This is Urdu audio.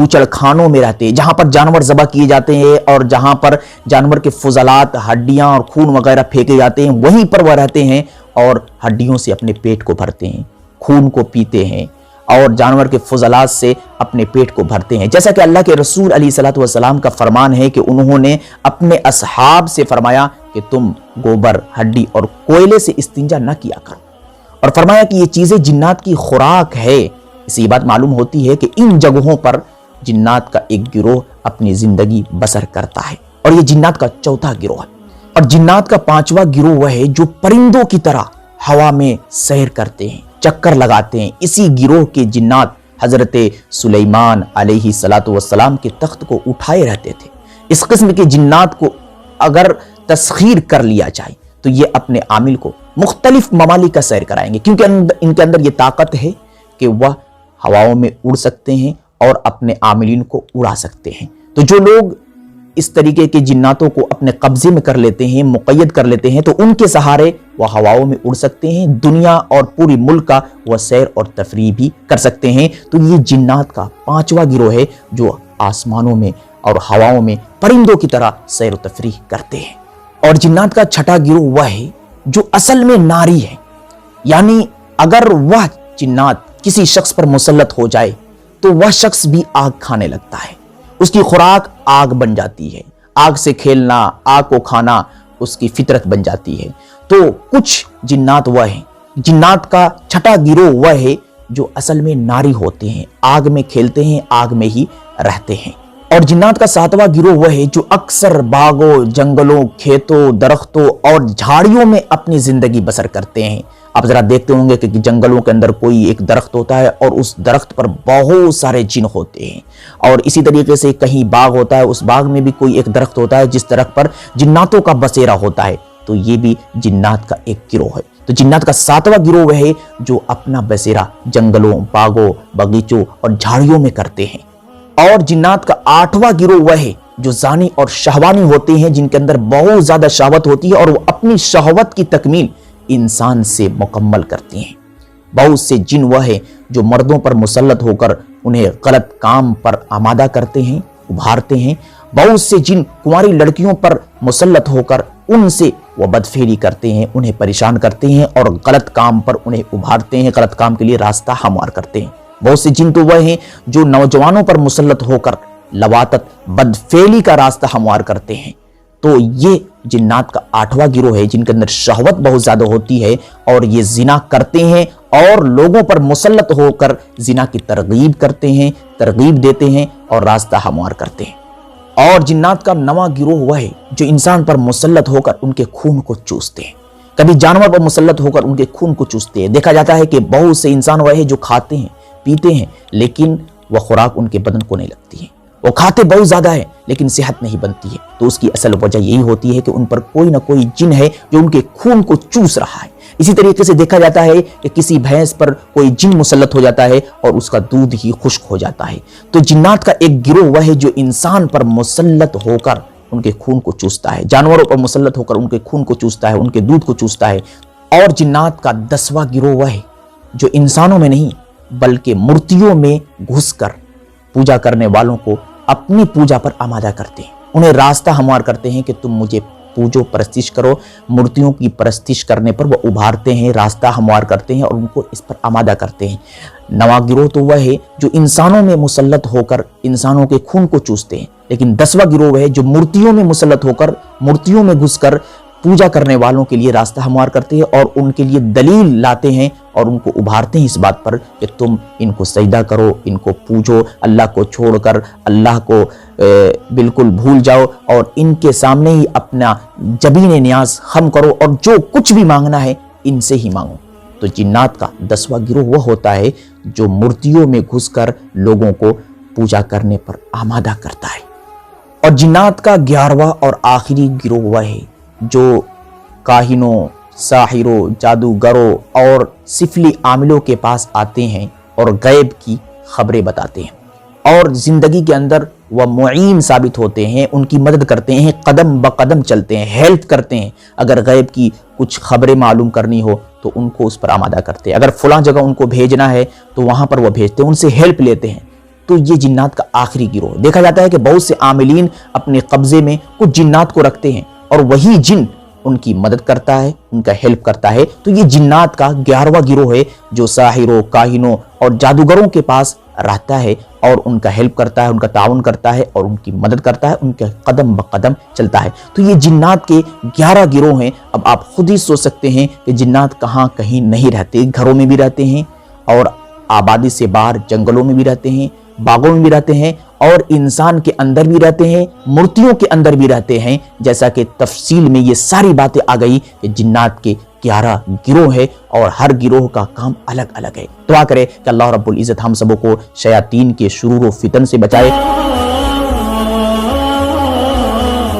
بوچڑ خانوں میں رہتے ہیں جہاں پر جانور ذبح کیے جاتے ہیں اور جہاں پر جانور کے فضلات، ہڈیاں اور خون وغیرہ پھینکے جاتے ہیں، وہیں پر وہ رہتے ہیں اور ہڈیوں سے اپنے پیٹ کو بھرتے ہیں، خون کو پیتے ہیں اور جانور کے فضلات سے اپنے پیٹ کو بھرتے ہیں۔ جیسا کہ اللہ کے رسول علیہ الصلوۃ والسلام کا فرمان ہے کہ انہوں نے اپنے اصحاب سے فرمایا کہ تم گوبر، ہڈی اور کوئلے سے استنجا نہ کیا کرو، اور فرمایا کہ یہ چیزیں جنات کی خوراک ہے۔ اس سے یہ بات معلوم ہوتی ہے کہ ان جگہوں پر جنات کا ایک گروہ اپنی زندگی بسر کرتا ہے، اور یہ جنات کا چوتھا گروہ ہے۔ اور جنات کا پانچواں گروہ وہ ہے جو پرندوں کی طرح ہوا میں سیر کرتے ہیں، چکر لگاتے ہیں۔ اسی گروہ کے جنات حضرت سلیمان علیہ الصلوۃ والسلام کے تخت کو اٹھائے رہتے تھے۔ اس قسم کے جنات کو اگر تسخیر کر لیا جائے تو یہ اپنے عامل کو مختلف ممالک کا سیر کرائیں گے، کیونکہ ان کے اندر یہ طاقت ہے کہ وہ ہواؤں میں اڑ سکتے ہیں اور اپنے عاملین کو اڑا سکتے ہیں۔ تو جو لوگ اس طریقے کے جناتوں کو اپنے قبضے میں کر لیتے ہیں، مقید کر لیتے ہیں، تو ان کے سہارے وہ ہواؤں میں اڑ سکتے ہیں، دنیا اور پوری ملک کا وہ سیر اور تفریح بھی کر سکتے ہیں۔ تو یہ جنات کا پانچواں گروہ ہے جو آسمانوں میں اور ہواؤں میں پرندوں کی طرح سیر و تفریح کرتے ہیں۔ اور جنات کا چھٹا گروہ وہ ہے جو اصل میں ناری ہے، یعنی اگر وہ جنات کسی شخص پر مسلط ہو جائے تو وہ شخص بھی آگ کھانے لگتا ہے، اس کی خوراک آگ بن جاتی ہے، آگ سے کھیلنا، آگ کو کھانا اس کی فطرت بن جاتی ہے۔ تو کچھ جنات وہ ہیں، جنات کا چھٹا گروہ وہ ہے جو اصل میں ناری ہوتے ہیں، آگ میں کھیلتے ہیں، آگ میں ہی رہتے ہیں۔ اور جنات کا ساتواں گروہ وہ ہے جو اکثر باغوں، جنگلوں، کھیتوں، درختوں اور جھاڑیوں میں اپنی زندگی بسر کرتے ہیں۔ آپ ذرا دیکھتے ہوں گے کہ جنگلوں کے اندر کوئی ایک درخت ہوتا ہے اور اس درخت پر بہت سارے جن ہوتے ہیں، اور اسی طریقے سے کہیں باغ ہوتا ہے، اس باغ میں بھی کوئی ایک درخت ہوتا ہے جس درخت پر جناتوں کا بسیرا ہوتا ہے۔ تو یہ بھی جنات کا ایک گروہ ہے۔ تو جنات کا ساتواں گروہ وہ ہے جو اپنا بسیرا جنگلوں، باغوں، باغیچوں اور جھاڑیوں میں کرتے ہیں۔ اور جنات کا آٹھواں گروہ وہ ہے جو زانی اور شہوانی ہوتے ہیں، جن کے اندر بہت زیادہ شہوت ہوتی ہے اور وہ اپنی شہوت کی تکمیل انسان سے مکمل کرتی ہیں۔ بہت سے جن وہ ہیں جو مردوں پر مسلط ہو کر انہیں غلط کام پر آمادہ کرتے ہیں، ابھارتے ہیں۔ بہت سے جن کنواری لڑکیوں پر مسلط ہو کر ان سے وہ بدفعلی کرتے ہیں، انہیں پریشان کرتے ہیں اور غلط کام پر انہیں ابھارتے ہیں، غلط کام کے لیے راستہ ہموار کرتے ہیں۔ بہت سے جن تو وہ ہیں جو نوجوانوں پر مسلط ہو کر لواطت، بدفعلی کا راستہ ہموار کرتے ہیں۔ تو یہ جنات کا آٹھواں گروہ ہے جن کے اندر شہوت بہت زیادہ ہوتی ہے اور یہ زنا کرتے ہیں اور لوگوں پر مسلط ہو کر زنا کی ترغیب کرتے ہیں، ترغیب دیتے ہیں اور راستہ ہموار کرتے ہیں۔ اور جنات کا نواں گروہ وہ ہے جو انسان پر مسلط ہو کر ان کے خون کو چوستے ہیں، کبھی جانور پر مسلط ہو کر ان کے خون کو چوستے ہیں۔ دیکھا جاتا ہے کہ بہت سے انسان وہ ہے جو کھاتے ہیں، پیتے ہیں، لیکن وہ خوراک ان کے بدن کو نہیں لگتی ہے، وہ کھاتے بہت زیادہ ہے لیکن صحت نہیں بنتی ہے۔ تو اس کی اصل وجہ یہی ہوتی ہے کہ ان پر کوئی نہ کوئی جن ہے جو ان کے خون کو چوس رہا ہے۔ اسی طریقے سے دیکھا جاتا ہے کہ کسی بھینس پر کوئی جن مسلط ہو جاتا ہے اور اس کا دودھ ہی خشک ہو جاتا ہے۔ تو جنات کا ایک گروہ وہ ہے جو انسان پر مسلط ہو کر ان کے خون کو چوستا ہے، جانوروں پر مسلط ہو کر ان کے خون کو چوستا ہے، ان کے دودھ کو چوستا ہے۔ اور جنات کا 10واں گروہ وہ ہے جو انسانوں میں نہیں بلکہ مورتیوں میں گھس کر پوجا کرنے والوں کو اپنی پوجا پر آمادہ کرتے ہیں، انہیں راستہ ہموار کرتے ہیں کہ تم مجھے پوجو، پرستش کرو۔ مورتیوں کی پرستش کرنے پر وہ ابھارتے ہیں، راستہ ہموار کرتے ہیں اور ان کو اس پر آمادہ کرتے ہیں۔ 9واں گروہ تو وہ ہے جو انسانوں میں مسلط ہو کر انسانوں کے خون کو چوستے ہیں، لیکن 10واں گروہ وہ ہے جو مورتیوں میں مسلط ہو کر مورتیوں میں گھس کر پوجا کرنے والوں کے لیے راستہ ہموار کرتے ہیں اور ان کے لیے دلیل لاتے ہیں اور ان کو ابھارتے ہیں اس بات پر کہ تم ان کو سجدہ کرو، ان کو پوجو، اللہ کو چھوڑ کر اللہ کو بالکل بھول جاؤ اور ان کے سامنے ہی اپنا جبین نیاز خم کرو اور جو کچھ بھی مانگنا ہے ان سے ہی مانگو۔ تو جنات کا 10واں گروہ وہ ہوتا ہے جو مورتیوں میں گھس کر لوگوں کو پوجا کرنے پر آمادہ کرتا ہے۔ اور جنات کا 11واں اور آخری گروہ وہ ہے جو کاہنوں، ساحروں، جادوگروں اور سفلی عاملوں کے پاس آتے ہیں اور غیب کی خبریں بتاتے ہیں اور زندگی کے اندر وہ معین ثابت ہوتے ہیں، ان کی مدد کرتے ہیں، قدم بقدم چلتے ہیں، ہیلپ کرتے ہیں۔ اگر غیب کی کچھ خبریں معلوم کرنی ہو تو ان کو اس پر آمادہ کرتے ہیں، اگر فلاں جگہ ان کو بھیجنا ہے تو وہاں پر وہ بھیجتے ہیں، ان سے ہیلپ لیتے ہیں۔ تو یہ جنات کا آخری گروہ۔ دیکھا جاتا ہے کہ بہت سے عاملین اپنے قبضے میں کچھ جنات کو رکھتے ہیں اور وہی جن ان کی مدد کرتا ہے، ان کا ہیلپ کرتا ہے۔ تو یہ جنات کا 11واں گروہ ہے جو ساحروں، کاہنوں اور جادوگروں کے پاس رہتا ہے اور ان کا ہیلپ کرتا ہے، ان کا تعاون کرتا ہے اور ان کی مدد کرتا ہے، ان کے قدم بقدم چلتا ہے۔ تو یہ جنات کے 11 گروہ ہیں۔ اب آپ خود ہی سوچ سکتے ہیں کہ جنات کہاں کہیں نہیں رہتے، گھروں میں بھی رہتے ہیں اور آبادی سے باہر جنگلوں میں بھی رہتے ہیں، باغوں میں بھی رہتے ہیں اور انسان کے اندر بھی رہتے ہیں، مورتیوں کے اندر بھی رہتے ہیں۔ جیسا کہ تفصیل میں یہ ساری باتیں آ گئی کہ جنات کے 11 گروہ ہے اور ہر گروہ کا کام الگ الگ ہے۔ دعا کرے کہ اللہ رب العزت ہم سبوں کو شیاطین کے شرور و فتن سے بچائے۔